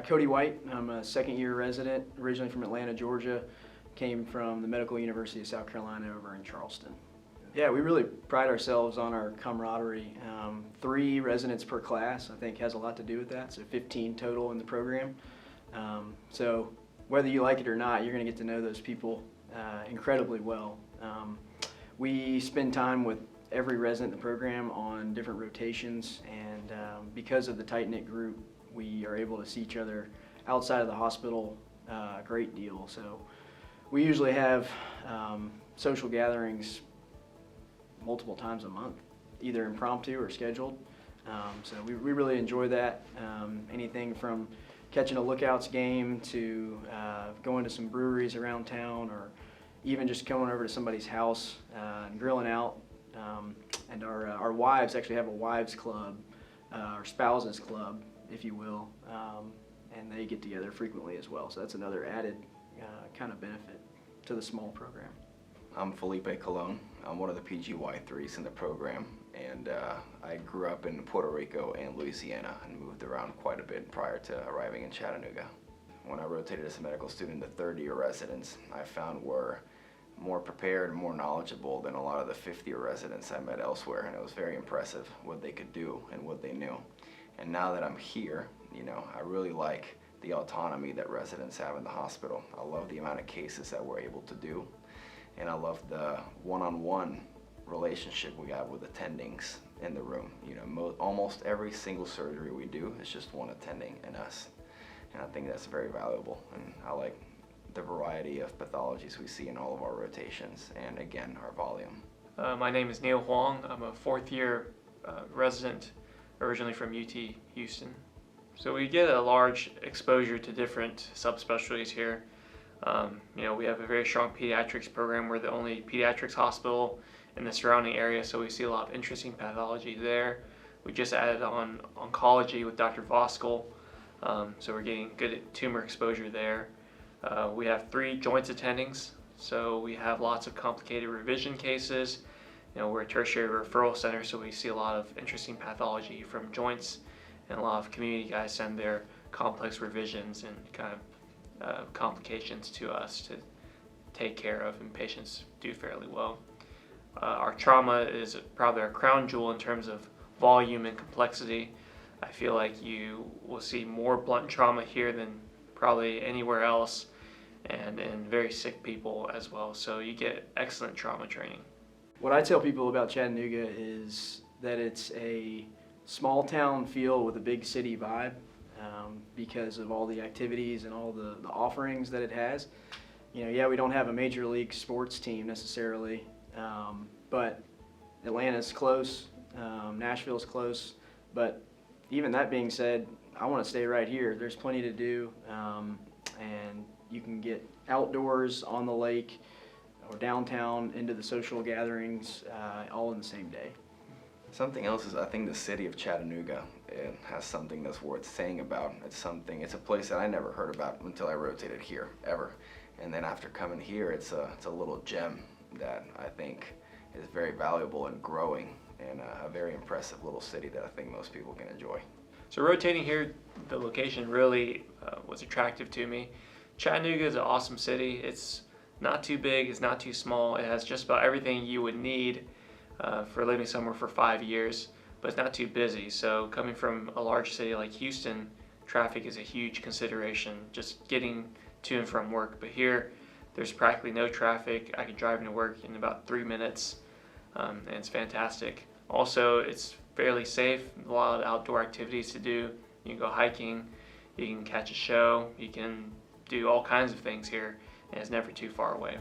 Cody White. I'm a second-year resident, originally from Atlanta, Georgia. Came from the Medical University of South Carolina over in Charleston. Yeah, we really pride ourselves on our camaraderie. 3 residents per class, I think, has a lot to do with that, so 15 total in the program. So whether you like it or not, you're going to get to know those people incredibly well. We spend time with every resident in the program on different rotations, and because of the tight-knit group, we are able to see each other outside of the hospital a great deal. So we usually have social gatherings multiple times a month, either impromptu or scheduled. So we really enjoy that. Anything from catching a Lookouts game to going to some breweries around town, or even just going over to somebody's house and grilling out. And our wives actually have a wives club, or spouses club, if you will, and they get together frequently as well. So that's another added kind of benefit to the small program. I'm Felipe Colon. I'm one of the PGY3s in the program, and I grew up in Puerto Rico and Louisiana and moved around quite a bit prior to arriving in Chattanooga. When I rotated as a medical student, the third-year residents I found were more prepared and more knowledgeable than a lot of the fifth-year residents I met elsewhere, and it was very impressive what they could do and what they knew. And now that I'm here, I really like the autonomy that residents have in the hospital. I love the amount of cases that we're able to do, and I love the one-on-one relationship we have with attendings in the room. Almost every single surgery we do is just one attending and us, and I think that's very valuable, and I like the variety of pathologies we see in all of our rotations, and again, our volume. My name is Huang. I'm a fourth-year resident, originally from UT Houston. So we get a large exposure to different subspecialties here. We have a very strong pediatrics program. We're the only pediatrics hospital in the surrounding area, so we see a lot of interesting pathology there. We just added on oncology with Dr. Voskel, so we're getting good tumor exposure there. We have 3 joints attendings, so we have lots of complicated revision cases. We're a tertiary referral center, so we see a lot of interesting pathology from joints, and a lot of community guys send their complex revisions and kind of complications to us to take care of, and patients do fairly well. Our trauma is probably our crown jewel in terms of volume and complexity. I feel like you will see more blunt trauma here than probably anywhere else, and very sick people as well, so you get excellent trauma training. What I tell people about Chattanooga is that it's a small town feel with a big city vibe, because of all the activities and all the offerings that it has. Yeah, we don't have a major league sports team necessarily, but Atlanta's close, Nashville's close, but even that being said, I want to stay right here. There's plenty to do, and you can get outdoors on the lake or downtown into the social gatherings all in the same day. Something else is, I think the city of Chattanooga, it has something that's worth saying about. It's a place that I never heard about until I rotated here, ever. And then after coming here, it's a little gem that I think is very valuable and growing, and a very impressive little city that I think most people can enjoy. So rotating here, the location really was attractive to me. Chattanooga is an awesome city. It's not too big, it's not too small. It has just about everything you would need for living somewhere for 5 years, but it's not too busy. So coming from a large city like Houston, traffic is a huge consideration, just getting to and from work. But here, there's practically no traffic. I can drive into work in about 3 minutes, and it's fantastic. Also, it's fairly safe, a lot of outdoor activities to do. You can go hiking, you can catch a show, you can do all kinds of things here, and it's never too far away.